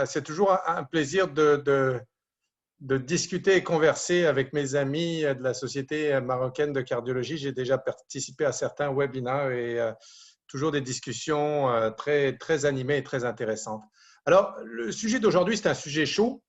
c'est toujours un plaisir de discuter et converser avec mes amis de la Société marocaine de cardiologie. J'ai déjà participé à certains webinaires et toujours des discussions très animées et très intéressantes. Alors, le sujet d'aujourd'hui, c'est un sujet chaud,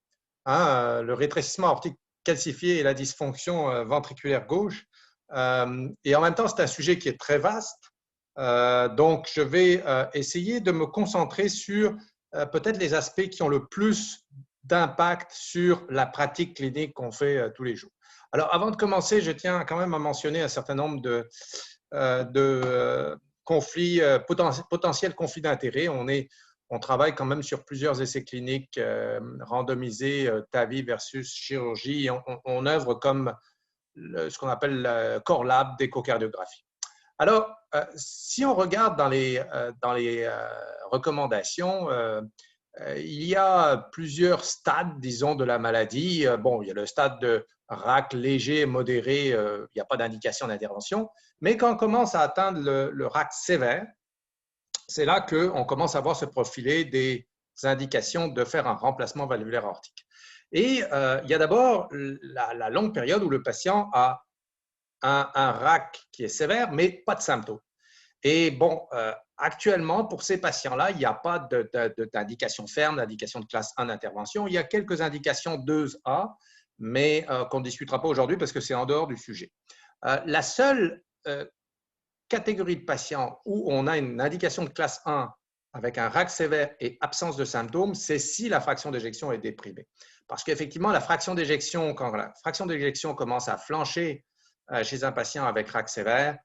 hein, le rétrécissement aortique calcifié et la dysfonction ventriculaire gauche. Et en même temps, c'est un sujet qui est très vaste. Donc, je vais essayer de me concentrer sur peut-être les aspects qui ont le plus d'impact sur la pratique clinique qu'on fait tous les jours. Alors, avant de commencer, je tiens quand même à mentionner un certain nombre de conflits, potentiels conflits d'intérêts. On travaille quand même sur plusieurs essais cliniques randomisés, TAVI versus chirurgie. On œuvre comme ce qu'on appelle le core lab d'échocardiographie. Alors, si on regarde dans les recommandations, il y a plusieurs stades, disons, de la maladie. Bon, il y a le stade de RAC léger et modéré, il n'y a pas d'indication d'intervention. Mais quand on commence à atteindre le RAC sévère, c'est là qu'on commence à voir se profiler des indications de faire un remplacement valvulaire aortique. Et il y a d'abord la longue période où le patient a un RAC qui est sévère, mais pas de symptômes. Et bon, actuellement, pour ces patients-là, il n'y a pas d'indication ferme, d'indication de classe 1 d'intervention. Il y a quelques indications 2A, mais qu'on ne discutera pas aujourd'hui parce que c'est en dehors du sujet. La seule catégorie de patients où on a une indication de classe 1 avec un RAC sévère et absence de symptômes, c'est si la fraction d'éjection est déprimée. Parce qu'effectivement, la fraction d'éjection, quand la fraction d'éjection commence à flancher chez un patient avec RAC sévère,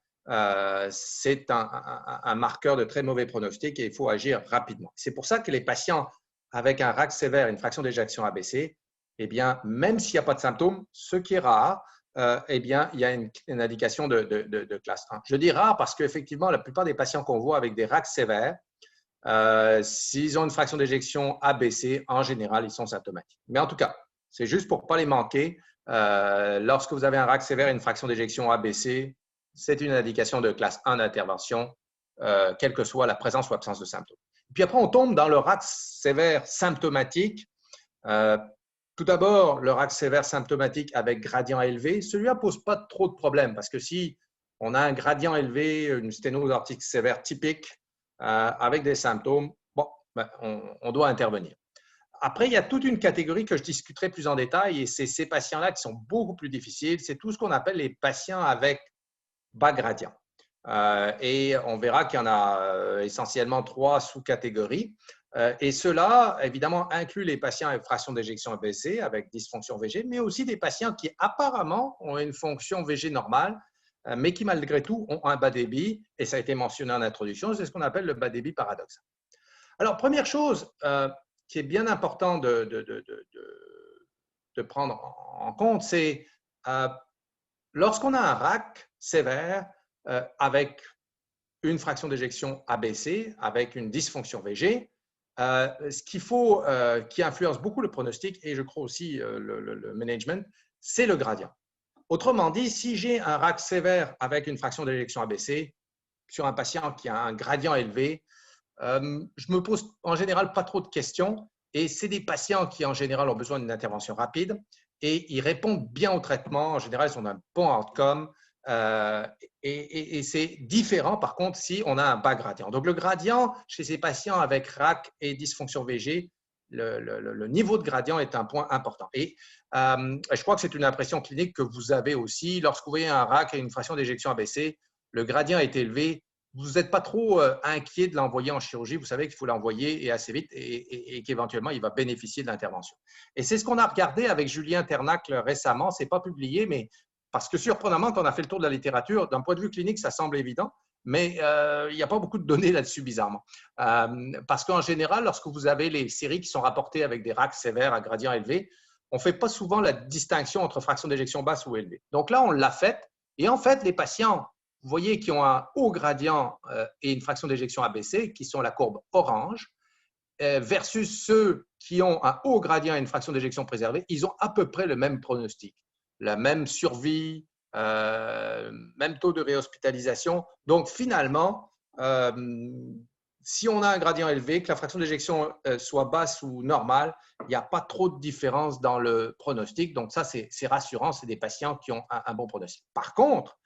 c'est un marqueur de très mauvais pronostic et il faut agir rapidement. C'est pour ça que les patients avec un RAC sévère et une fraction d'éjection abaissée, eh bien, même s'il n'y a pas de symptômes, ce qui est rare, eh bien, il y a une indication de classe 1. Je dis rare parce qu'effectivement, la plupart des patients qu'on voit avec des RAC sévères, s'ils ont une fraction d'éjection abaissée, en général, ils sont symptomatiques. Mais en tout cas, c'est juste pour ne pas les manquer. Lorsque vous avez un RAC sévère et une fraction d'éjection abaissée, c'est une indication de classe 1 d'intervention, quelle que soit la présence ou absence de symptômes. Puis après, on tombe dans le RAC sévère symptomatique. Tout d'abord, le RAC sévère symptomatique avec gradient élevé, celui-là ne pose pas trop de problèmes parce que si on a un gradient élevé, une sténose aortique sévère typique avec des symptômes, bon, ben, on doit intervenir. Après, il y a toute une catégorie que je discuterai plus en détail et c'est ces patients-là qui sont beaucoup plus difficiles. C'est tout ce qu'on appelle les patients avec bas gradient. Et on verra qu'il y en a essentiellement 3 sous-catégories. Et cela, évidemment, inclut les patients avec fraction d'éjection abaissée, avec dysfonction VG, mais aussi des patients qui apparemment ont une fonction VG normale, mais qui malgré tout ont un bas débit, et ça a été mentionné en introduction, c'est ce qu'on appelle le bas débit paradoxal. Alors, première chose qui est bien important de prendre en compte, c'est lorsqu'on a un RAC sévère avec une fraction d'éjection abaissée, avec une dysfonction VG, ce qu'il faut, qui influence beaucoup le pronostic et je crois aussi le management, c'est le gradient. Autrement dit, si j'ai un RAC sévère avec une fraction d'éjection abaissée sur un patient qui a un gradient élevé, je me pose en général pas trop de questions et c'est des patients qui en général ont besoin d'une intervention rapide et ils répondent bien au traitement. En général, ils ont un bon outcome et c'est différent par contre si on a un bas gradient. Donc le gradient chez ces patients avec RAC et dysfonction VG, le niveau de gradient est un point important. Et je crois que c'est une impression clinique que vous avez aussi. Lorsque vous voyez un RAC et une fraction d'éjection abaissée, le gradient est élevé, vous n'êtes pas trop inquiet de l'envoyer en chirurgie. Vous savez qu'il faut l'envoyer et assez vite et qu'éventuellement, il va bénéficier de l'intervention. Et c'est ce qu'on a regardé avec Julien Ternacle récemment. Ce n'est pas publié, mais parce que surprenamment, quand on a fait le tour de la littérature, d'un point de vue clinique, ça semble évident, mais il n'y a pas beaucoup de données là-dessus, bizarrement. Parce qu'en général, lorsque vous avez les séries qui sont rapportées avec des RAC sévères à gradient élevé, on ne fait pas souvent la distinction entre fraction d'éjection basse ou élevée. Donc là, on l'a fait. Et en fait, les patients, vous voyez, qui ont un haut gradient et une fraction d'éjection abaissée, qui sont la courbe orange, versus ceux qui ont un haut gradient et une fraction d'éjection préservée, ils ont à peu près le même pronostic, la même survie, même taux de réhospitalisation. Donc, finalement, si on a un gradient élevé, que la fraction d'éjection soit basse ou normale, il n'y a pas trop de différence dans le pronostic. Donc, ça, c'est rassurant. C'est des patients qui ont un bon pronostic. Par contre,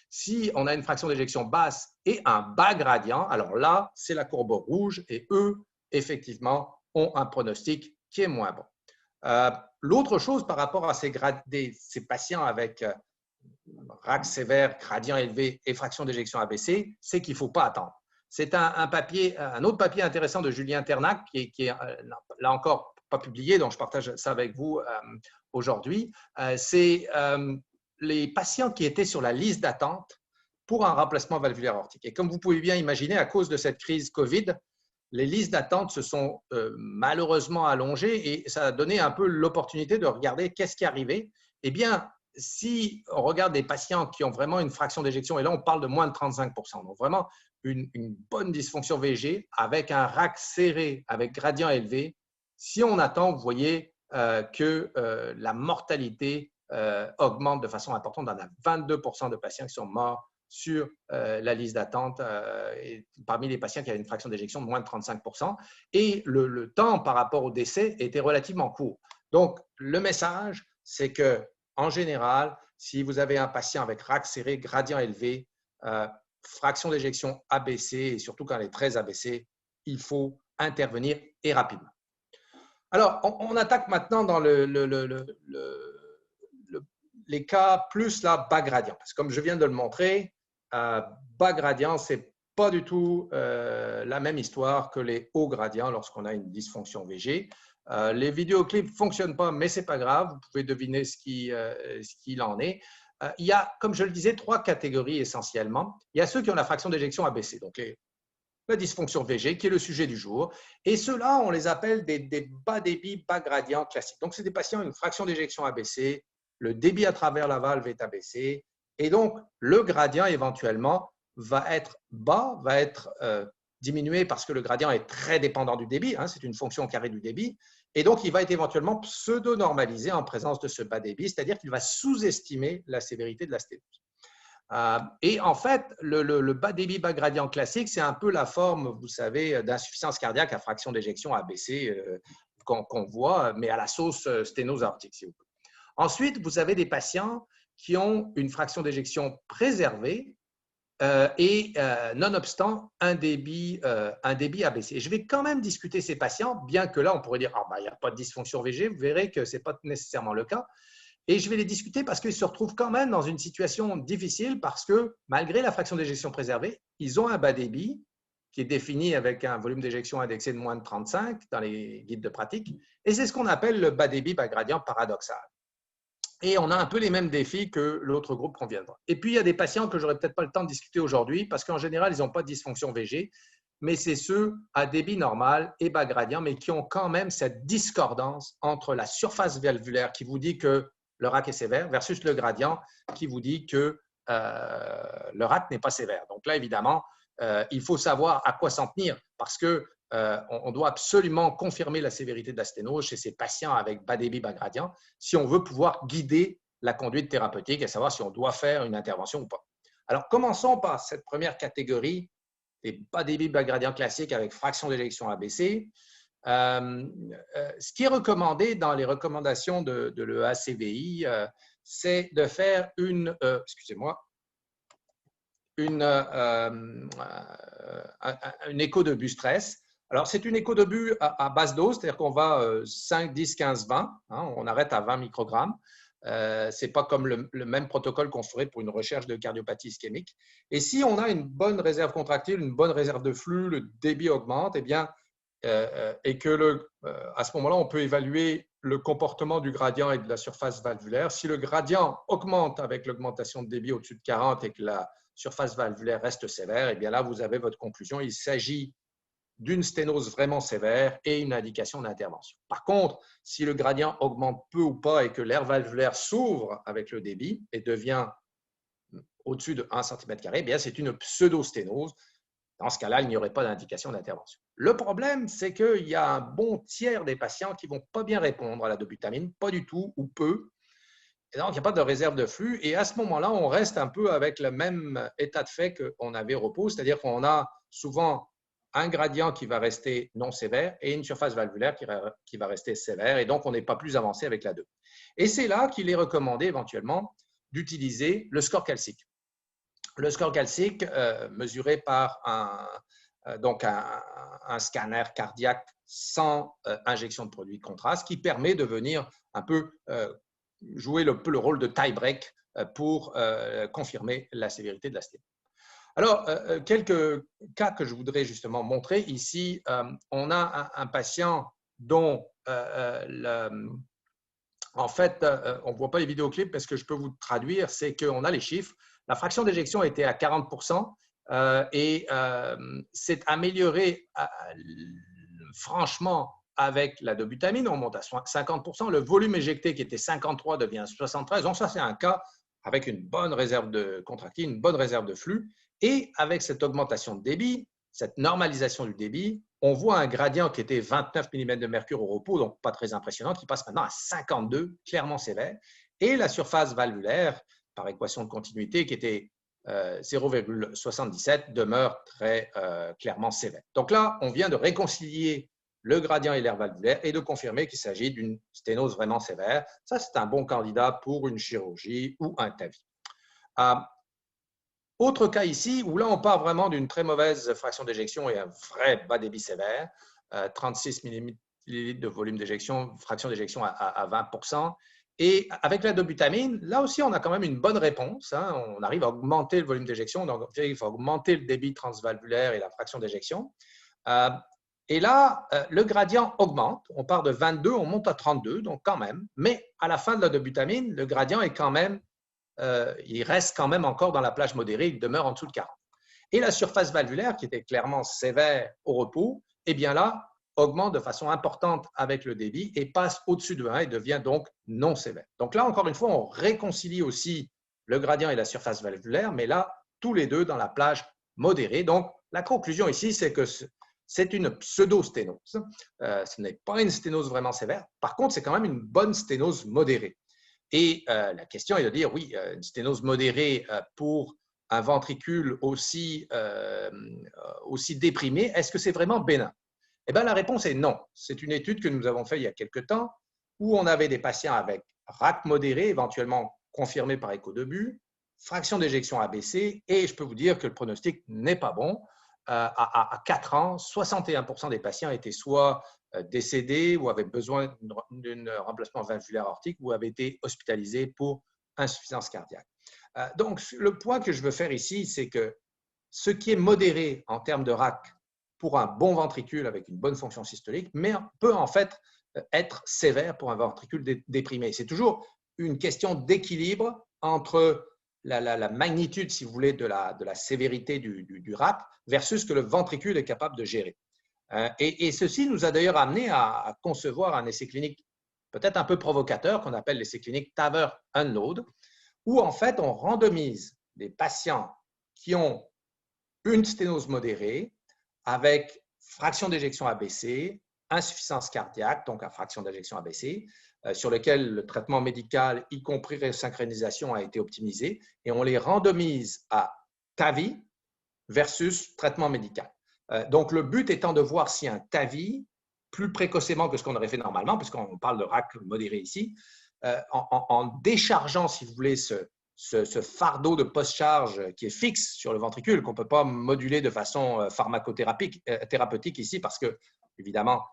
si on a une fraction d'éjection basse et un bas gradient, alors là, c'est la courbe rouge et eux, effectivement, ont un pronostic qui est moins bon. L'autre chose par rapport à ces patients avec RAC sévère, gradient élevé et fraction d'éjection abaissée, c'est qu'il ne faut pas attendre. C'est un autre papier intéressant de Julien Ternac qui est là encore pas publié, donc je partage ça avec vous aujourd'hui. C'est les patients qui étaient sur la liste d'attente pour un remplacement valvulaire aortique. Et comme vous pouvez bien imaginer, à cause de cette crise COVID, les listes d'attente se sont malheureusement allongées et ça a donné un peu l'opportunité de regarder qu'est-ce qui est arrivé. Eh bien, si on regarde des patients qui ont vraiment une fraction d'éjection, et là on parle de moins de 35%, donc vraiment une bonne dysfonction VG avec un RAC serré, avec gradient élevé, si on attend, vous voyez que la mortalité augmente de façon importante. On a 22% de patients qui sont morts sur la liste d'attente parmi les patients qui avaient une fraction d'éjection de moins de 35%. Et le temps par rapport au décès était relativement court. Donc, le message, c'est que en général, si vous avez un patient avec RAC serré, gradient élevé, fraction d'éjection abaissée, et surtout quand elle est très abaissée, il faut intervenir et rapidement. Alors, on attaque maintenant dans les cas plus là, bas gradient. Parce que comme je viens de le montrer, bas gradient, ce n'est pas du tout la même histoire que les hauts gradients lorsqu'on a une dysfonction VG. Les vidéoclips ne fonctionnent pas, mais ce n'est pas grave. Vous pouvez deviner ce qu'il en est. Il y a, comme je le disais, 3 catégories essentiellement. Il y a ceux qui ont la fraction d'éjection abaissée, donc la dysfonction VG, qui est le sujet du jour. Et ceux-là, on les appelle des bas débit, bas gradient classiques. Donc, c'est des patients qui ont une fraction d'éjection abaissée, le débit à travers la valve est abaissé, et donc le gradient éventuellement va être bas, va être diminué parce que le gradient est très dépendant du débit, hein, c'est une fonction carrée du débit, et donc il va être éventuellement pseudo-normalisé en présence de ce bas débit, c'est-à-dire qu'il va sous-estimer la sévérité de la sténose. Et en fait, le bas débit, bas gradient classique, c'est un peu la forme, vous savez, d'insuffisance cardiaque à fraction d'éjection abaissée qu'on voit, mais à la sauce sténose aortique, si vous voulez. Ensuite, vous avez des patients qui ont une fraction d'éjection préservée et nonobstant un débit abaissé. Et je vais quand même discuter ces patients, bien que là, on pourrait dire il n'y a pas de dysfonction VG, vous verrez que ce n'est pas nécessairement le cas. Et je vais les discuter parce qu'ils se retrouvent quand même dans une situation difficile parce que malgré la fraction d'éjection préservée, ils ont un bas débit qui est défini avec un volume d'éjection indexé de moins de 35 dans les guides de pratique. Et c'est ce qu'on appelle le bas débit bas gradient paradoxal. Et on a un peu les mêmes défis que l'autre groupe qu'on vient de voir. Et puis, il y a des patients que je n'aurai peut-être pas le temps de discuter aujourd'hui parce qu'en général, ils n'ont pas de dysfonction VG, mais c'est ceux à débit normal et bas gradient, mais qui ont quand même cette discordance entre la surface valvulaire qui vous dit que le RAC est sévère versus le gradient qui vous dit que le RAC n'est pas sévère. Donc là, évidemment, il faut savoir à quoi s'en tenir parce que on doit absolument confirmer la sévérité de la sténose chez ces patients avec bas débit, bas gradient, si on veut pouvoir guider la conduite thérapeutique et savoir si on doit faire une intervention ou pas. Alors, commençons par cette première catégorie des bas débit, bas gradient classiques avec fraction d'éjection abaissée. Ce qui est recommandé dans les recommandations de l'EACVI, c'est de faire une écho de but stress. Alors, c'est une écho de but à basse dose, c'est-à-dire qu'on va 5, 10, 15, 20, hein, on arrête à 20 microgrammes. Ce n'est pas comme le même protocole qu'on ferait pour une recherche de cardiopathie ischémique. Et si on a une bonne réserve contractile, une bonne réserve de flux, le débit augmente, eh bien, et que à ce moment-là, on peut évaluer le comportement du gradient et de la surface valvulaire. Si le gradient augmente avec l'augmentation de débit au-dessus de 40 et que la surface valvulaire reste sévère, eh bien là, vous avez votre conclusion. Il s'agit d'une sténose vraiment sévère et une indication d'intervention. Par contre, si le gradient augmente peu ou pas et que l'aire valvulaire s'ouvre avec le débit et devient au-dessus de 1 cm², eh bien c'est une pseudosténose. Dans ce cas-là, il n'y aurait pas d'indication d'intervention. Le problème, c'est qu'il y a un bon tiers des patients qui ne vont pas bien répondre à la dobutamine, pas du tout ou peu. Et donc, il n'y a pas de réserve de flux. Et à ce moment-là, on reste un peu avec le même état de fait qu'on avait au repos, c'est-à-dire qu'on a souvent un gradient qui va rester non sévère et une surface valvulaire qui va rester sévère. Et donc, on n'est pas plus avancé avec la 2. Et c'est là qu'il est recommandé éventuellement d'utiliser le score calcique. Le score calcique, mesuré par un scanner cardiaque sans injection de produit de contraste, qui permet de venir un peu jouer le rôle de tie-break pour confirmer la sévérité de la sténose. Alors, quelques cas que je voudrais justement montrer. Ici, on a un patient dont, en fait, on ne voit pas les vidéoclips, mais ce que je peux vous traduire, c'est qu'on a les chiffres. La fraction d'éjection était à 40% et s'est améliorée franchement avec la dobutamine. On monte à 50%. Le volume éjecté qui était 53 devient 73. Donc, ça, c'est un cas avec une bonne réserve de contractile, une bonne réserve de flux. Et avec cette augmentation de débit, cette normalisation du débit, on voit un gradient qui était 29 mm de mercure au repos, donc pas très impressionnant, qui passe maintenant à 52, clairement sévère. Et la surface valvulaire, par équation de continuité, qui était 0,77, demeure très clairement sévère. Donc là, on vient de réconcilier le gradient et l'air valvulaire et de confirmer qu'il s'agit d'une sténose vraiment sévère. Ça, c'est un bon candidat pour une chirurgie ou un TAVI. Autre cas ici, où là, on part vraiment d'une très mauvaise fraction d'éjection et un vrai bas débit sévère, 36 ml de volume d'éjection, fraction d'éjection à 20%. Et avec la dobutamine, là aussi, on a quand même une bonne réponse. On arrive à augmenter le volume d'éjection, donc il faut augmenter le débit transvalvulaire et la fraction d'éjection. Et là, le gradient augmente. On part de 22, on monte à 32, donc quand même. Mais à la fin de la dobutamine, le gradient est quand même il reste quand même encore dans la plage modérée, il demeure en dessous de 40. Et la surface valvulaire, qui était clairement sévère au repos, eh bien là, augmente de façon importante avec le débit et passe au-dessus de 1 et devient donc non sévère. Donc là, encore une fois, on réconcilie aussi le gradient et la surface valvulaire, mais là, tous les deux dans la plage modérée. Donc, la conclusion ici, c'est que c'est une pseudo-sténose. Ce n'est pas une sténose vraiment sévère. Par contre, c'est quand même une bonne sténose modérée. Et la question est de dire, oui, une sténose modérée pour un ventricule aussi déprimé, est-ce que c'est vraiment bénin? Eh bien, la réponse est non. C'est une étude que nous avons faite il y a quelques temps où on avait des patients avec RAC modéré, éventuellement confirmé par écho de but, fraction d'éjection abaissée, et je peux vous dire que le pronostic n'est pas bon. À 4 ans, 61% des patients étaient soit décédés ou avaient besoin d'un remplacement valvulaire aortique ou avaient été hospitalisés pour insuffisance cardiaque. Donc, le point que je veux faire ici, c'est que ce qui est modéré en termes de RAC pour un bon ventricule avec une bonne fonction systolique, mais peut en fait être sévère pour un ventricule déprimé. C'est toujours une question d'équilibre entre la magnitude, si vous voulez, de la sévérité du RAC versus ce que le ventricule est capable de gérer. Et ceci nous a d'ailleurs amené à concevoir un essai clinique peut-être un peu provocateur qu'on appelle l'essai clinique TAVR-UNLOAD, où en fait on randomise des patients qui ont une sténose modérée avec fraction d'éjection abaissée, insuffisance cardiaque, donc à fraction d'éjection abaissée, sur lequel le traitement médical, y compris resynchronisation, a été optimisé, et on les randomise à TAVI versus traitement médical. Donc, le but étant de voir si un TAVI, plus précocement que ce qu'on aurait fait normalement, puisqu'on parle de RAC modéré ici, en déchargeant, si vous voulez, ce fardeau de post-charge qui est fixe sur le ventricule, qu'on ne peut pas moduler de façon pharmacothérapeutique ici, parce que, évidemment,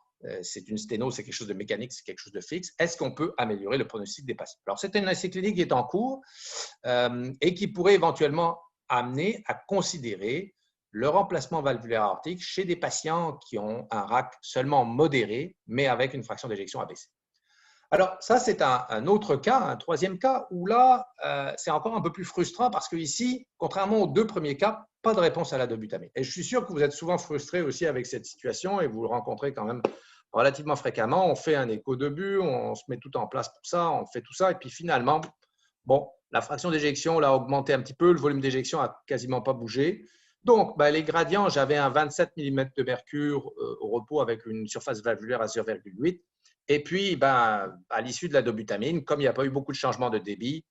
c'est une sténose, c'est quelque chose de mécanique, c'est quelque chose de fixe. Est-ce qu'on peut améliorer le pronostic des patients? Alors, c'est un essai clinique qui est en cours et qui pourrait éventuellement amener à considérer le remplacement valvulaire aortique chez des patients qui ont un RAC seulement modéré, mais avec une fraction d'éjection abaissée. Alors, ça, c'est un autre cas, un troisième cas, où là, c'est encore un peu plus frustrant parce qu'ici, contrairement aux deux premiers cas, pas de réponse à la dobutamine. Et je suis sûr que vous êtes souvent frustrés aussi avec cette situation et vous le rencontrez quand même relativement fréquemment. On fait un écho de but, on se met tout en place pour ça, on fait tout ça, et puis finalement, bon, la fraction d'éjection l'a augmenté un petit peu, le volume d'éjection n'a quasiment pas bougé. Donc, les gradients, j'avais un 27 mm de mercure au repos avec une surface valvulaire à 0,8. Et puis, à l'issue de la dobutamine, comme il n'y a pas eu beaucoup de changements de débit,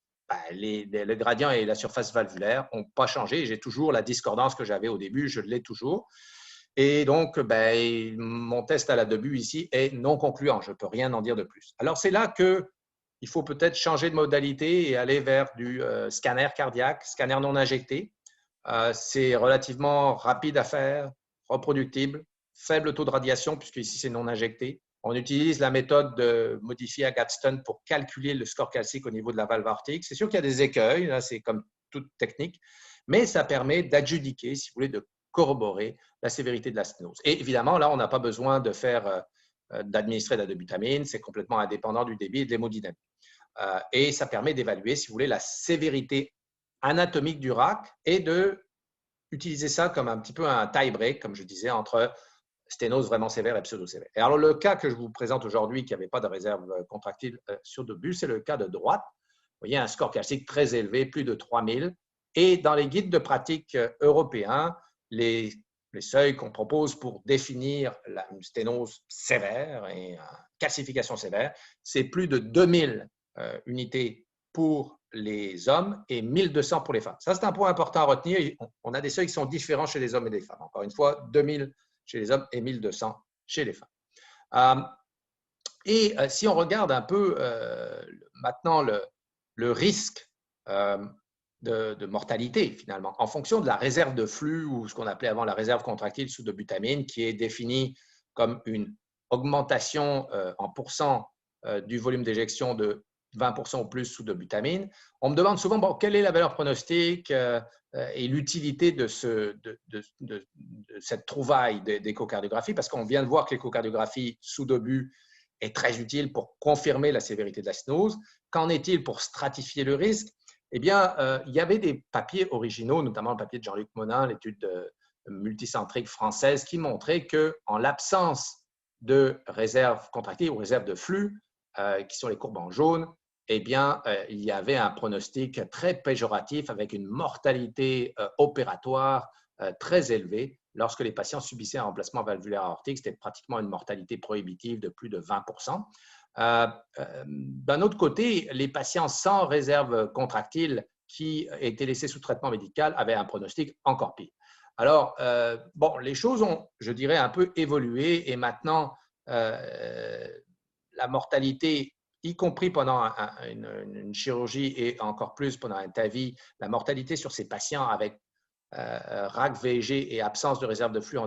le gradient et la surface valvulaire n'ont pas changé. J'ai toujours la discordance que j'avais au début, je l'ai toujours. Et donc, ben, mon test à la début ici est non concluant. Je ne peux rien en dire de plus. Alors, c'est là qu'il faut peut-être changer de modalité et aller vers du scanner cardiaque, scanner non injecté. C'est relativement rapide à faire, reproductible, faible taux de radiation, puisque ici c'est non injecté. On utilise la méthode de modifier à Gadsden pour calculer le score calcique au niveau de la valve aortique. C'est sûr qu'il y a des écueils, là c'est comme toute technique, mais ça permet d'adjudiquer, si vous voulez, de corroborer la sévérité de la sténose. Et évidemment, là, on n'a pas besoin de faire d'administrer de la dobutamine, c'est complètement indépendant du débit et de l'hémodynamie. Et ça permet d'évaluer, si vous voulez, la sévérité anatomique du RAC et d'utiliser ça comme un petit peu un tie-break, comme je disais, entre sténose vraiment sévère et pseudo-sévère. Et alors, le cas que je vous présente aujourd'hui, qui n'avait pas de réserve contractile sur début, c'est le cas de droite. Vous voyez un score calcique très élevé, plus de 3000. Et dans les guides de pratique européens, les seuils qu'on propose pour définir une sténose sévère et une calcification sévère, c'est plus de 2000 unités pour les hommes et 1200 pour les femmes. Ça, c'est un point important à retenir. On a des seuils qui sont différents chez les hommes et les femmes. Encore une fois, 2000 chez les hommes et 1200 chez les femmes. Et si on regarde un peu maintenant le risque de mortalité, finalement, en fonction de la réserve de flux ou ce qu'on appelait avant la réserve contractile sous dobutamine, qui est définie comme une augmentation en pourcent du volume d'éjection de 20% ou plus sous dobutamine. On me demande souvent bon, quelle est la valeur pronostique et l'utilité de cette trouvaille d'échocardiographie, parce qu'on vient de voir que l'échocardiographie sous dobu est très utile pour confirmer la sévérité de la sténose. Qu'en est-il pour stratifier le risque? Eh bien, il y avait des papiers originaux, notamment le papier de Jean-Luc Monin, l'étude multicentrique française, qui montrait qu'en l'absence de réserve contractile ou réserve de flux, qui sont les courbes en jaune, eh bien, il y avait un pronostic très péjoratif avec une mortalité opératoire très élevée. Lorsque les patients subissaient un remplacement valvulaire aortique, c'était pratiquement une mortalité prohibitive de plus de 20%. D'un autre côté, les patients sans réserve contractile qui étaient laissés sous traitement médical avaient un pronostic encore pire. Alors, bon, les choses ont, je dirais, un peu évolué et maintenant, la mortalité, y compris pendant une chirurgie et encore plus pendant un TAVI, la mortalité sur ces patients avec RAC-VG et absence de réserve de flux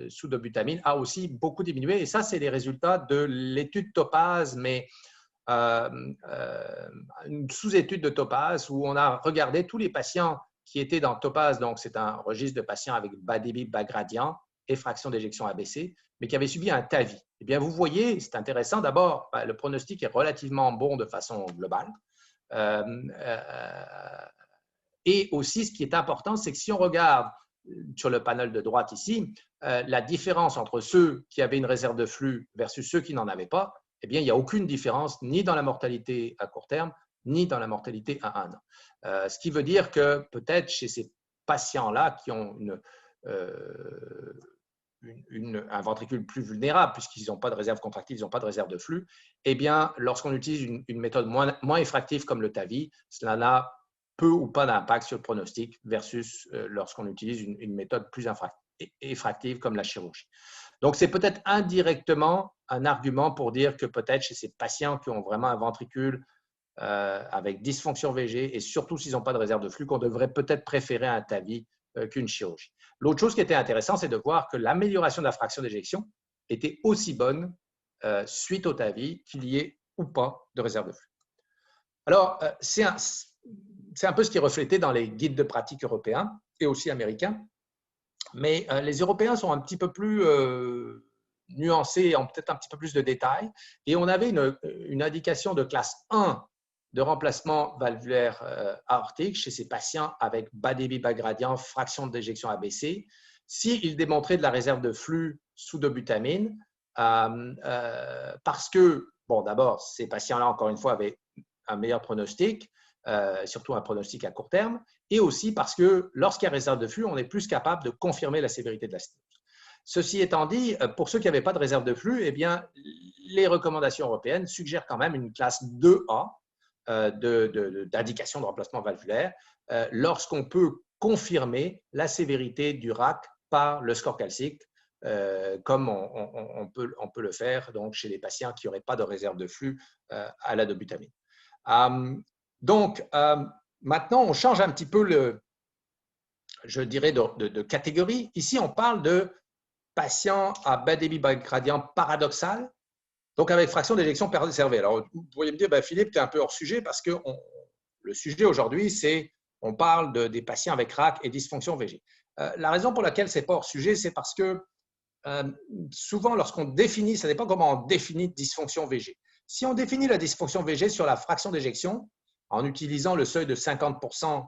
sous dobutamine a aussi beaucoup diminué. Et ça, c'est les résultats de l'étude Topaz, mais une sous-étude de Topaz où on a regardé tous les patients qui étaient dans Topaz. Donc, c'est un registre de patients avec bas débit, bas gradient et fraction d'éjection ABC, mais qui avaient subi un TAVI. Eh bien, vous voyez, c'est intéressant. D'abord, le pronostic est relativement bon de façon globale. Et aussi, ce qui est important, c'est que si on regarde sur le panel de droite ici, la différence entre ceux qui avaient une réserve de flux versus ceux qui n'en avaient pas, eh bien, il n'y a aucune différence ni dans la mortalité à court terme, ni dans la mortalité à 1 an. Ce qui veut dire que peut-être chez ces patients-là qui ont un ventricule plus vulnérable, puisqu'ils n'ont pas de réserve contractive, ils n'ont pas de réserve de flux, eh bien, lorsqu'on utilise une méthode moins effractive comme le TAVI, cela n'a peu ou pas d'impact sur le pronostic versus lorsqu'on utilise une méthode plus effractive comme la chirurgie. Donc, c'est peut-être indirectement un argument pour dire que peut-être chez ces patients qui ont vraiment un ventricule avec dysfonction VG et surtout s'ils n'ont pas de réserve de flux, qu'on devrait peut-être préférer un TAVI qu'une chirurgie. L'autre chose qui était intéressante, c'est de voir que l'amélioration de la fraction d'éjection était aussi bonne suite au TAVI qu'il y ait ou pas de réserve de flux. Alors, c'est un peu ce qui est reflété dans les guides de pratique européens et aussi américains, mais les Européens sont un petit peu plus nuancés, ont peut-être un petit peu plus de détails, et on avait une indication de classe 1 de remplacement valvulaire aortique chez ces patients avec bas débit, bas gradient, fraction d'éjection ABC, s'ils démontraient de la réserve de flux sous dobutamine, parce que, bon, d'abord, ces patients-là, encore une fois, avaient un meilleur pronostic, surtout un pronostic à court terme, et aussi parce que lorsqu'il y a réserve de flux, on est plus capable de confirmer la sévérité de la sténose. Ceci étant dit, pour ceux qui n'avaient pas de réserve de flux, eh bien, les recommandations européennes suggèrent quand même une classe 2A d'indication de remplacement valvulaire lorsqu'on peut confirmer la sévérité du RAC par le score calcique, comme on peut le faire donc, chez les patients qui n'auraient pas de réserve de flux à la dobutamine. Donc, maintenant, on change un petit peu je dirais, de catégorie. Ici, on parle de patients à bas débit bas gradient paradoxal, donc avec fraction d'éjection préservée. Alors, vous pourriez me dire, ben, Philippe, tu es un peu hors sujet parce que le sujet aujourd'hui, c'est on parle des patients avec RAC et dysfonction VG. La raison pour laquelle ce n'est pas hors sujet, c'est parce que souvent, lorsqu'on définit, ça dépend comment on définit dysfonction VG. Si on définit la dysfonction VG sur la fraction d'éjection, en utilisant le seuil de 50%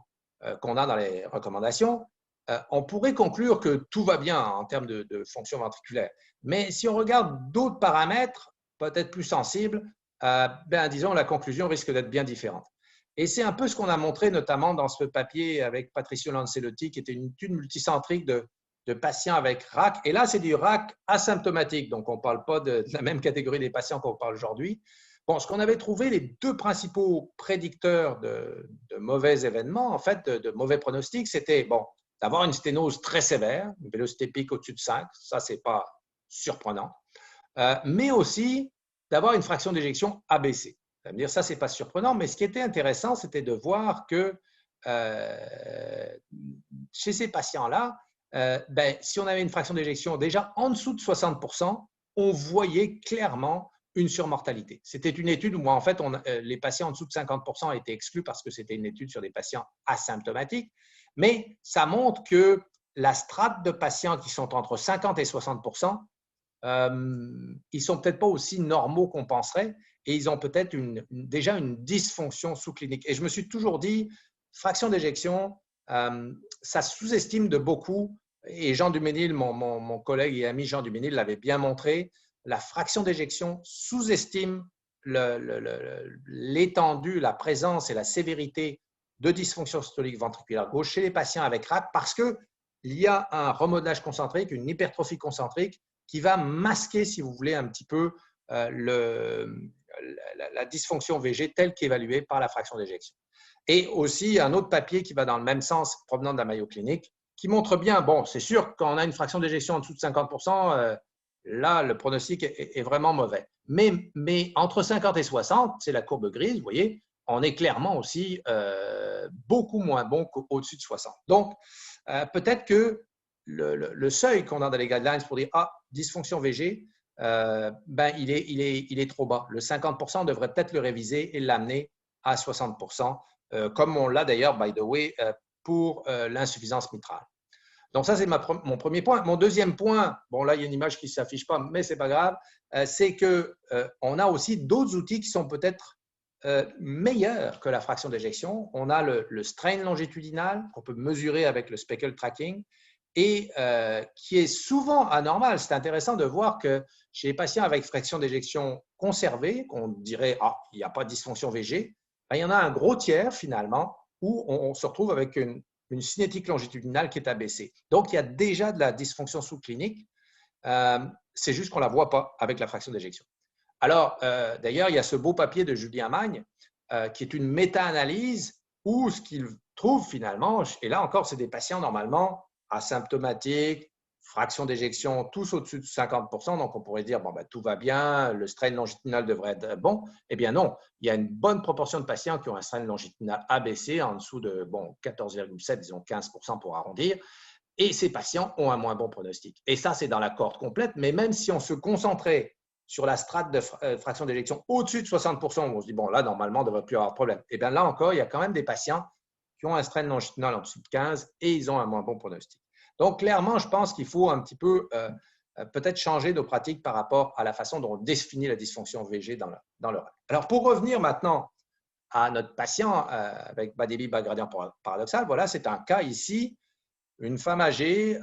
qu'on a dans les recommandations, on pourrait conclure que tout va bien en termes de fonction ventriculaire. Mais si on regarde d'autres paramètres, peut-être plus sensibles, disons, la conclusion risque d'être bien différente. Et c'est un peu ce qu'on a montré notamment dans ce papier avec Patricio Lancelotti, qui était une étude multicentrique de patients avec RAC. Et là, c'est du RAC asymptomatique, donc on ne parle pas de la même catégorie des patients qu'on parle aujourd'hui. Bon, ce qu'on avait trouvé, les deux principaux prédicteurs de mauvais événements, en fait, de mauvais pronostics, c'était bon, d'avoir une sténose très sévère, une vélocité pic au-dessus de 5, ça, ce n'est pas surprenant, mais aussi d'avoir une fraction d'éjection abaissée. Ça veut dire ça, ce n'est pas surprenant, mais ce qui était intéressant, c'était de voir que chez ces patients-là, si on avait une fraction d'éjection déjà en dessous de 60%, on voyait clairement une surmortalité. C'était une étude où, en fait, les patients en dessous de 50% étaient exclus parce que c'était une étude sur des patients asymptomatiques, mais ça montre que la strate de patients qui sont entre 50 et 60%, ils ne sont peut-être pas aussi normaux qu'on penserait et ils ont peut-être déjà une dysfonction sous-clinique. Et je me suis toujours dit, fraction d'éjection, ça sous-estime de beaucoup, et Jean Duménil, mon collègue et ami Jean Duménil l'avait bien montré, la fraction d'éjection sous-estime l'étendue, la présence et la sévérité de dysfonction systolique ventriculaire gauche chez les patients avec RAC parce qu'il y a un remodelage concentrique, une hypertrophie concentrique qui va masquer, si vous voulez, un petit peu la dysfonction VG telle qu'évaluée par la fraction d'éjection. Et aussi un autre papier qui va dans le même sens provenant de la Mayo Clinic qui montre bien, bon, c'est sûr, quand on a une fraction d'éjection en dessous de 50%, là, le pronostic est vraiment mauvais. Mais entre 50 et 60, c'est la courbe grise, vous voyez, on est clairement aussi beaucoup moins bon qu'au-dessus de 60. Donc, peut-être que le seuil qu'on a dans les guidelines pour dire dysfonction VG, il est trop bas. Le 50%, on devrait peut-être le réviser et l'amener à 60%, comme on l'a d'ailleurs, by the way, pour l'insuffisance mitrale. Donc, ça, c'est mon premier point. Mon deuxième point, bon, là, il y a une image qui ne s'affiche pas, mais ce n'est pas grave, c'est qu'on a aussi d'autres outils qui sont peut-être meilleurs que la fraction d'éjection. On a le strain longitudinal qu'on peut mesurer avec le speckle tracking et qui est souvent anormal. C'est intéressant de voir que chez les patients avec fraction d'éjection conservée, qu'on dirait il n'y a pas de dysfonction VG, il y en a un gros tiers finalement où on se retrouve avec une cinétique longitudinale qui est abaissée. Donc, il y a déjà de la dysfonction sous-clinique. C'est juste qu'on ne la voit pas avec la fraction d'éjection. Alors, d'ailleurs, il y a ce beau papier de Julien Magne qui est une méta-analyse où ce qu'il trouve finalement, et là encore, c'est des patients normalement asymptomatiques, fraction d'éjection, tous au-dessus de 50%, donc on pourrait dire, tout va bien, le strain longitudinal devrait être bon. Eh bien non, il y a une bonne proportion de patients qui ont un strain longitudinal abaissé, en dessous de 14,7, disons 15% pour arrondir, et ces patients ont un moins bon pronostic. Et ça, c'est dans la cohorte complète, mais même si on se concentrait sur la strate de fraction d'éjection au-dessus de 60%, on se dit, là, normalement, on ne devrait plus avoir de problème. Eh bien là encore, il y a quand même des patients qui ont un strain longitudinal en dessous de 15 et ils ont un moins bon pronostic. Donc, clairement, je pense qu'il faut un petit peu peut-être changer nos pratiques par rapport à la façon dont on définit la dysfonction VG dans le RAC. Alors, pour revenir maintenant à notre patient avec bas débit, bas gradient paradoxal, voilà, c'est un cas ici, une femme âgée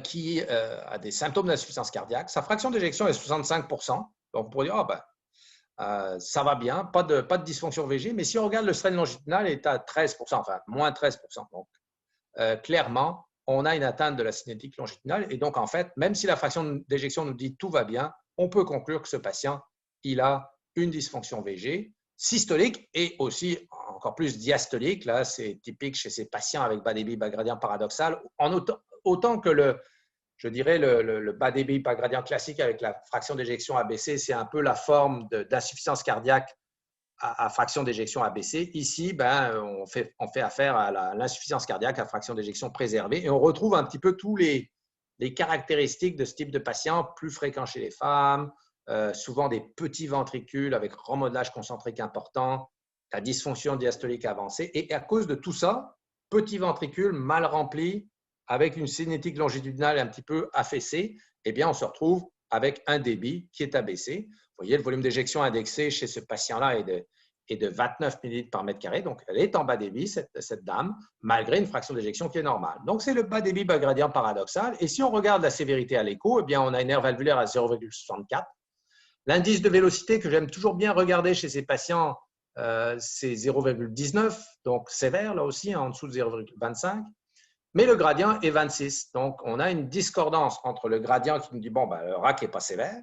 qui a des symptômes d'insuffisance cardiaque. Sa fraction d'éjection est 65%. Donc, pour dire, ça va bien, pas de dysfonction VG, mais si on regarde le strain longitudinal, il est à 13%, enfin, moins 13%. Donc, clairement, on a une atteinte de la cinétique longitudinale. Et donc, en fait, même si la fraction d'éjection nous dit tout va bien, on peut conclure que ce patient, il a une dysfonction VG systolique et aussi encore plus diastolique. Là, c'est typique chez ces patients avec bas débit, bas gradient paradoxal. autant que je dirais le bas débit, bas gradient classique avec la fraction d'éjection abaissée, c'est un peu la forme d'insuffisance cardiaque à fraction d'éjection abaissée. Ici, ben, on fait affaire à l'insuffisance cardiaque à fraction d'éjection préservée et on retrouve un petit peu tous les caractéristiques de ce type de patient, plus fréquent chez les femmes, souvent des petits ventricules avec remodelage concentrique important, la dysfonction diastolique avancée. Et à cause de tout ça, petit ventricule mal rempli, avec une cinétique longitudinale un petit peu affaissée, eh bien, on se retrouve avec un débit qui est abaissé. Vous voyez, le volume d'éjection indexé chez ce patient-là est de 29 ml par mètre carré. Donc, elle est en bas débit, cette dame, malgré une fraction d'éjection qui est normale. Donc, c'est le bas débit bas gradient paradoxal. Et si on regarde la sévérité à l'écho, eh bien, on a une aire valvulaire à 0,64. L'indice de vélocité que j'aime toujours bien regarder chez ces patients, c'est 0,19, donc sévère, là aussi, en dessous de 0,25. Mais le gradient est 26. Donc, on a une discordance entre le gradient qui nous dit, bon, ben, le RAC n'est pas sévère,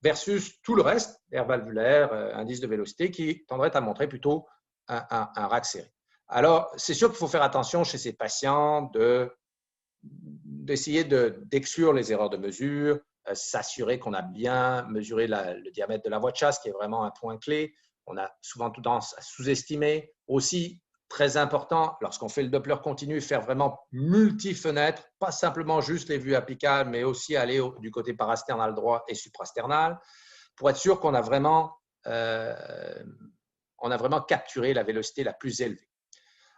versus tout le reste, air valvulaire, indice de vélocité, qui tendrait à montrer plutôt un RAC serré. Alors, c'est sûr qu'il faut faire attention chez ces patients d'essayer d'exclure les erreurs de mesure, s'assurer qu'on a bien mesuré le diamètre de la voie de chasse, qui est vraiment un point clé. On a souvent tendance à sous-estimer. Aussi, très important, lorsqu'on fait le Doppler continu, faire vraiment multi-fenêtres, pas simplement juste les vues apicales, mais aussi aller du côté parasternal droit et suprasternal, pour être sûr qu'on a vraiment capturé la vélocité la plus élevée.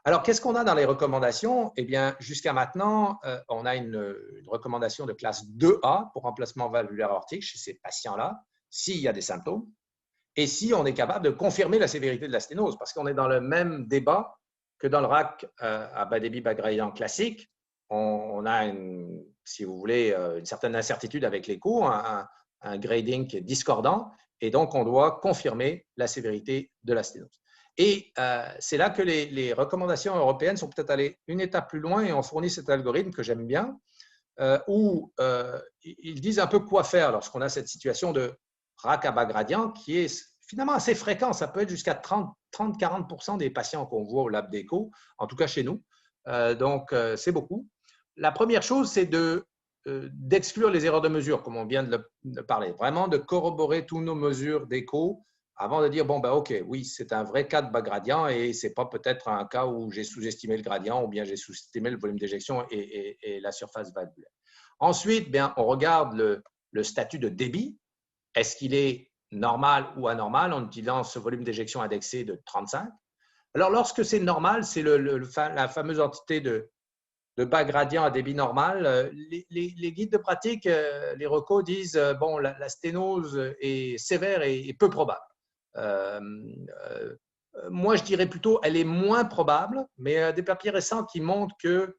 Alors, qu'est-ce qu'on a dans les recommandations? Eh bien, jusqu'à maintenant, on a une recommandation de classe 2A pour remplacement valvulaire aortique chez ces patients-là, s'il y a des symptômes, et si on est capable de confirmer la sévérité de la sténose, parce qu'on est dans le même débat que dans le RAC à bas débit, bas gradient classique. On a, si vous voulez, une certaine incertitude avec l'écho, un grading qui est discordant, et donc on doit confirmer la sévérité de la sténose. Et c'est là que les recommandations européennes sont peut-être allées une étape plus loin et ont fourni cet algorithme que j'aime bien, où ils disent un peu quoi faire lorsqu'on a cette situation de RAC à bas gradient qui est finalement assez fréquent. Ça peut être jusqu'à 30-40% des patients qu'on voit au lab d'écho, en tout cas chez nous. Donc, c'est beaucoup. La première chose, c'est d'exclure les erreurs de mesure, comme on vient de parler. Vraiment de corroborer toutes nos mesures d'écho avant de dire, bon, ben, OK, oui, c'est un vrai cas de bas gradient et ce n'est pas peut-être un cas où j'ai sous-estimé le gradient ou bien j'ai sous-estimé le volume d'éjection et la surface valvulaire. Ensuite, bien, on regarde le statut de débit. Est-ce qu'il est normal ou anormal en utilisant ce volume d'éjection indexé de 35? Alors, lorsque c'est normal, c'est la fameuse entité de bas gradient à débit normal. Les guides de pratique, les recos disent bon, la sténose est sévère et peu probable. Moi, je dirais plutôt elle est moins probable, mais des papiers récents qui montrent que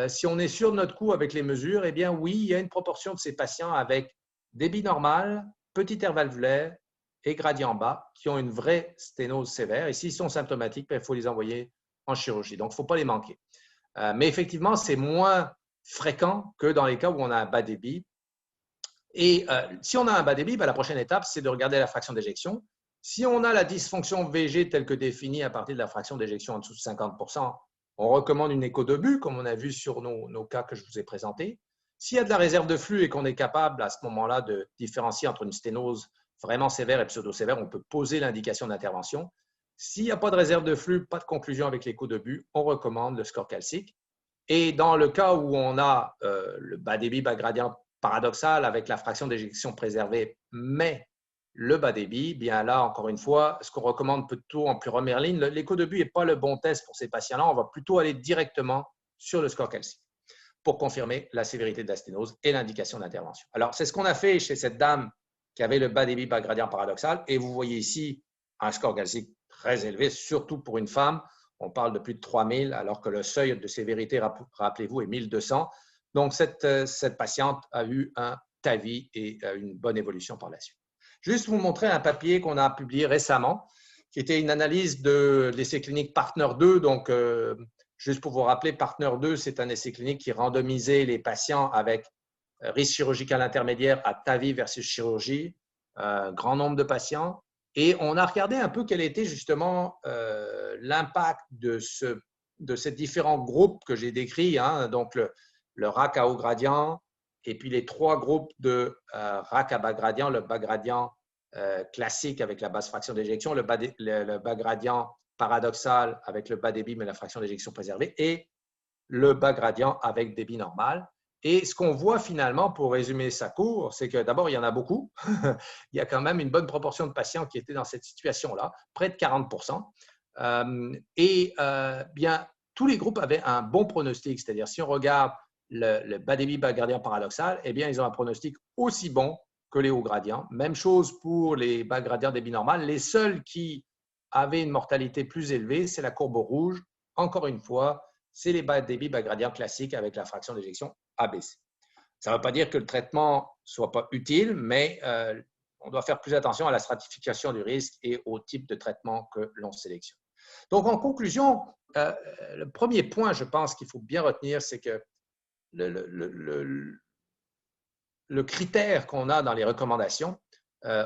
si on est sûr de notre coup avec les mesures, eh bien oui, il y a une proportion de ces patients avec débit normal, petit air valvulaire et gradient bas qui ont une vraie sténose sévère. Et s'ils sont symptomatiques, il faut les envoyer en chirurgie. Donc, il ne faut pas les manquer. Mais effectivement, c'est moins fréquent que dans les cas où on a un bas débit. Et si on a un bas débit, la prochaine étape, c'est de regarder la fraction d'éjection. Si on a la dysfonction VG telle que définie à partir de la fraction d'éjection en dessous de 50%, on recommande une écho d'obus, comme on a vu sur nos cas que je vous ai présentés. S'il y a de la réserve de flux et qu'on est capable à ce moment-là de différencier entre une sténose vraiment sévère et pseudo-sévère, on peut poser l'indication d'intervention. S'il n'y a pas de réserve de flux, pas de conclusion avec l'écho d'obus, on recommande le score calcique. Et dans le cas où on a le bas débit, bas gradient paradoxal avec la fraction d'éjection préservée, mais le bas débit, bien là, encore une fois, ce qu'on recommande plutôt en plus première ligne, l'écho d'obus n'est pas le bon test pour ces patients-là. On va plutôt aller directement sur le score calcique pour confirmer la sévérité de la sténose et l'indication d'intervention. Alors, c'est ce qu'on a fait chez cette dame qui avait le bas débit, bas gradient paradoxal. Et vous voyez ici un score calcique très élevé, surtout pour une femme. On parle de plus de 3000, alors que le seuil de sévérité, rappelez-vous, est 1200. Donc, cette patiente a eu un TAVI et une bonne évolution par la suite. Juste vous montrer un papier qu'on a publié récemment, qui était une analyse de l'essai clinique Partner 2. Donc, juste pour vous rappeler, Partner 2, c'est un essai clinique qui randomisait les patients avec risque chirurgical intermédiaire à TAVI versus chirurgie, grand nombre de patients. Et on a regardé un peu quel était justement l'impact de ces différents groupes que j'ai décrits, hein, donc le RAC à haut gradient, et puis les 3 groupes de RAC à bas gradient, le bas gradient classique avec la basse fraction d'éjection, le bas gradient paradoxal avec le bas débit mais la fraction d'éjection préservée, et le bas gradient avec débit normal. Et ce qu'on voit finalement, pour résumer sa cour, c'est que d'abord, il y en a beaucoup. Il y a quand même une bonne proportion de patients qui étaient dans cette situation-là, près de 40%. Bien, tous les groupes avaient un bon pronostic, c'est-à-dire si on regarde le bas débit, bas gradient paradoxal, eh bien, ils ont un pronostic aussi bon que les hauts gradients. Même chose pour les bas gradients débit normal. Les seuls qui avaient une mortalité plus élevée, c'est la courbe rouge. Encore une fois, c'est les bas débit, bas gradient classiques avec la fraction d'éjection ABC. Ça ne veut pas dire que le traitement ne soit pas utile, mais on doit faire plus attention à la stratification du risque et au type de traitement que l'on sélectionne. Donc, en conclusion, le premier point, je pense qu'il faut bien retenir, c'est que le critère qu'on a dans les recommandations,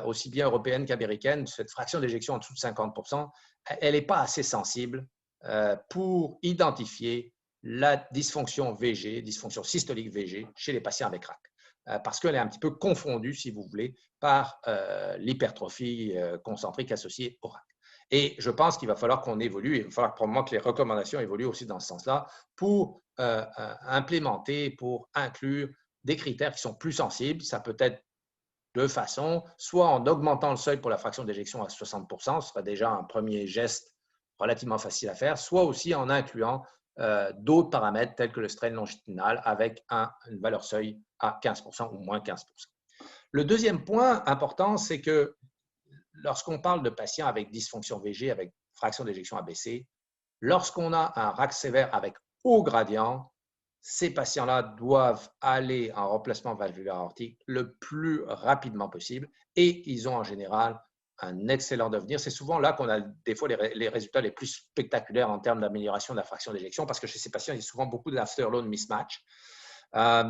aussi bien européennes qu'américaines, cette fraction d'éjection en dessous de 50%, elle n'est pas assez sensible pour identifier la dysfonction VG, dysfonction systolique VG chez les patients avec RAC, parce qu'elle est un petit peu confondue, si vous voulez, par l'hypertrophie concentrique associée au RAC. Et je pense qu'il va falloir qu'on évolue, il va falloir probablement que les recommandations évoluent aussi dans ce sens-là pour implémenter, pour inclure des critères qui sont plus sensibles. Ça peut être de façon, soit en augmentant le seuil pour la fraction d'éjection à 60%, ce serait déjà un premier geste relativement facile à faire, soit aussi en incluant d'autres paramètres tels que le strain longitudinal avec une valeur seuil à 15% ou moins 15%. Le deuxième point important, c'est que lorsqu'on parle de patients avec dysfonction VG, avec fraction d'éjection ABC, lorsqu'on a un RAC sévère avec haut gradient, ces patients-là doivent aller en remplacement valvulaire aortique le plus rapidement possible et ils ont en général un excellent devenir. C'est souvent là qu'on a des fois les résultats les plus spectaculaires en termes d'amélioration de la fraction d'éjection parce que chez ces patients, il y a souvent beaucoup d'afterload mismatch.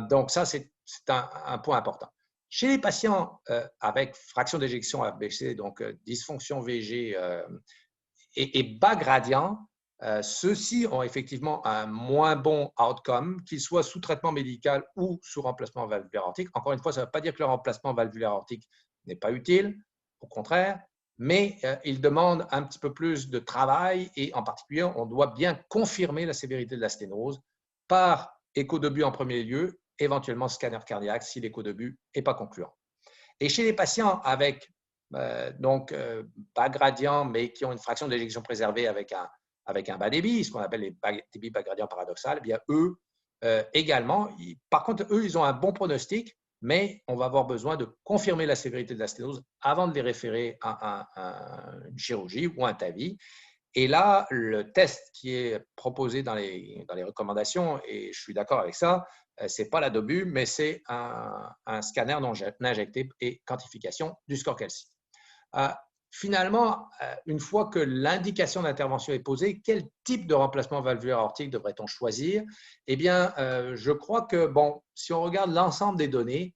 Donc ça, c'est un point important. Chez les patients avec fraction d'éjection ABC, donc dysfonction VG et bas gradient, ceux-ci ont effectivement un moins bon outcome, qu'ils soient sous traitement médical ou sous remplacement valvulaire aortique. Encore une fois, ça ne veut pas dire que le remplacement valvulaire aortique n'est pas utile, au contraire, mais il demande un petit peu plus de travail et en particulier, on doit bien confirmer la sévérité de la sténose par écho de but en premier lieu, éventuellement scanner cardiaque si l'écho de but n'est pas concluant. Et chez les patients avec bas gradient, mais qui ont une fraction d'éjection préservée avec un bas débit, ce qu'on appelle les débits bas gradient paradoxal, eh bien eux également, par contre, eux, ils ont un bon pronostic, mais on va avoir besoin de confirmer la sévérité de la sténose avant de les référer à une chirurgie ou un TAVI. Et là, le test qui est proposé dans les recommandations, et je suis d'accord avec ça, ce n'est pas la DOBU, mais c'est un scanner non injecté et quantification du score calcique. Finalement, une fois que l'indication d'intervention est posée, quel type de remplacement valvulaire aortique devrait-on choisir? Eh bien, je crois que, bon, si on regarde l'ensemble des données,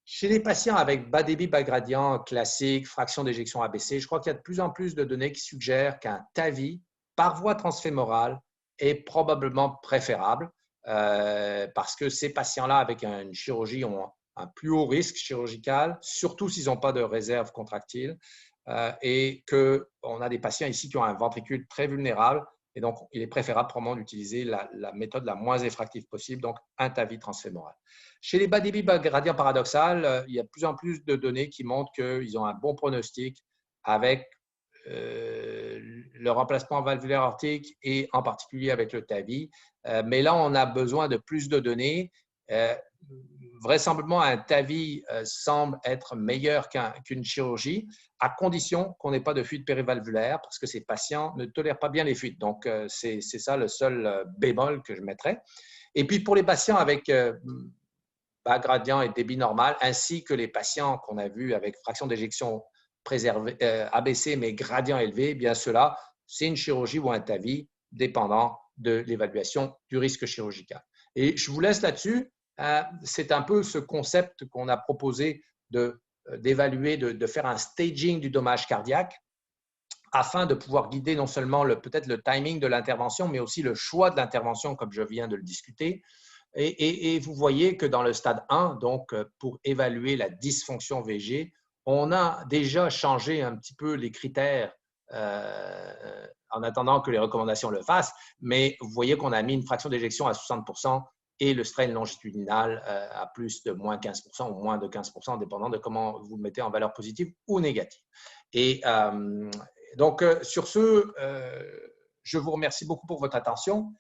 chez les patients avec bas débit, bas gradient classique, fraction d'éjection ABC, je crois qu'il y a de plus en plus de données qui suggèrent qu'un TAVI par voie transfémorale est probablement préférable parce que ces patients-là avec une chirurgie ont un plus haut risque chirurgical, surtout s'ils n'ont pas de réserve contractile et qu'on a des patients ici qui ont un ventricule très vulnérable et donc il est préférable probablement d'utiliser la méthode la moins effractive possible, donc un TAVI transfémoral. Chez les bas débit, bas gradient paradoxal, il y a de plus en plus de données qui montrent qu'ils ont un bon pronostic avec le remplacement valvulaire aortique et en particulier avec le TAVI. Mais là, on a besoin de plus de données. Vraisemblablement, un TAVI semble être meilleur qu'une chirurgie, à condition qu'on n'ait pas de fuite périvalvulaire, parce que ces patients ne tolèrent pas bien les fuites. Donc, c'est ça le seul bémol que je mettrais. Et puis, pour les patients avec bas gradient et débit normal, ainsi que les patients qu'on a vus avec fraction d'éjection préservée, ABC, mais gradient élevé, eh bien cela, c'est une chirurgie ou un TAVI, dépendant de l'évaluation du risque chirurgical. Et je vous laisse là-dessus. C'est un peu ce concept qu'on a proposé d'évaluer, de faire un staging du dommage cardiaque afin de pouvoir guider non seulement peut-être le timing de l'intervention, mais aussi le choix de l'intervention, comme je viens de le discuter. Et vous voyez que dans le stade 1, donc pour évaluer la dysfonction VG, on a déjà changé un petit peu les critères en attendant que les recommandations le fassent, mais vous voyez qu'on a mis une fraction d'éjection à 60% et le strain longitudinal à plus de moins 15% ou moins de 15%, dépendant de comment vous le mettez en valeur positive ou négative. Et donc, sur ce, je vous remercie beaucoup pour votre attention